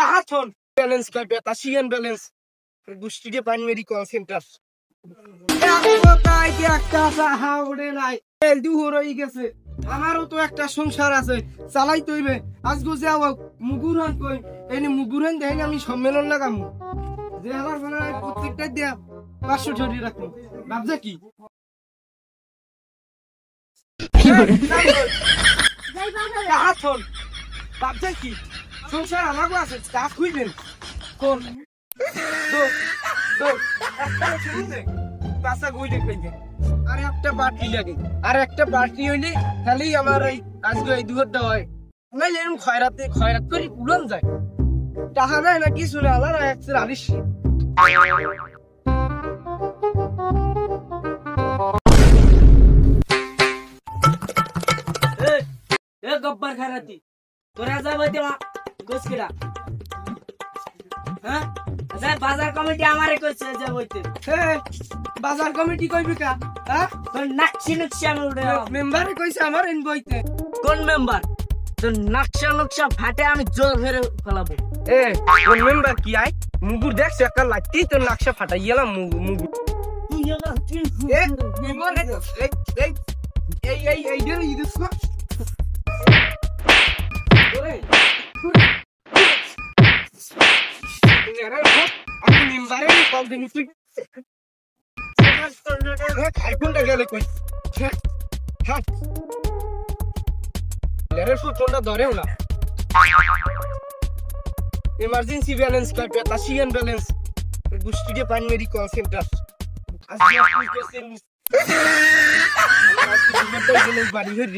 হাতন balance কয় বেতাসিয়ান balance গুষ্টিতে পানি Mary call centre আমারও তো একটা সংসার আছে চালাই তৈবে আজগো যাও মুগুরান কই এই মুগুরান দেখেন আমি সম্মেলন লাগাম যে আমার প্রত্যেকটা দেয়া 500 ধরে রাখবো ভাবছে কি হাতন ভাবছে কি সংসার আমাকে আছে কাজ খুঁজবেন কোন আর একটা পার্টি লাগে আর একটা পার্টি হইলে খালি আমার এই আজকে এই দুধটা হয় নাইলে এরকম খয়রাত করে উড়ন যায় টাকা দেয় না কিছু না আলাদা একশো আলিশ গব্বর খারাতি তোরা যাবে দেওয়া গোসকিরা হ্যাঁ বাজার কমিটি আমারে কইছে যে বইতে বাজার কমিটি কইবি কা হ্যাঁ তোর নাকশি নকশি আমি উড়ে মেম্বারে কইছে আমার ইন বইতে কোন মেম্বার তোর নকশা ফাটে আমি জোর ফেরে ফেলাবো কোন মেম্বার কি আই মুগুর দেখছ একটা লাগতেই তোর নকশা ফাটাই গেলাম মুগুর মেম্বার এই ইদিস না আমি মেম্বারে কল দিন তুই খাইকুনটা গেলে কই হ্যাঁ লেরের ফোনটা ধরেও না এমার্জেন্সি ব্যালেন্স কয় বেতাসিয়ান ব্যালেন্স গুষ্টিতে পানি মেরি কল সেন্টার আজকে বাড়ি হয়ে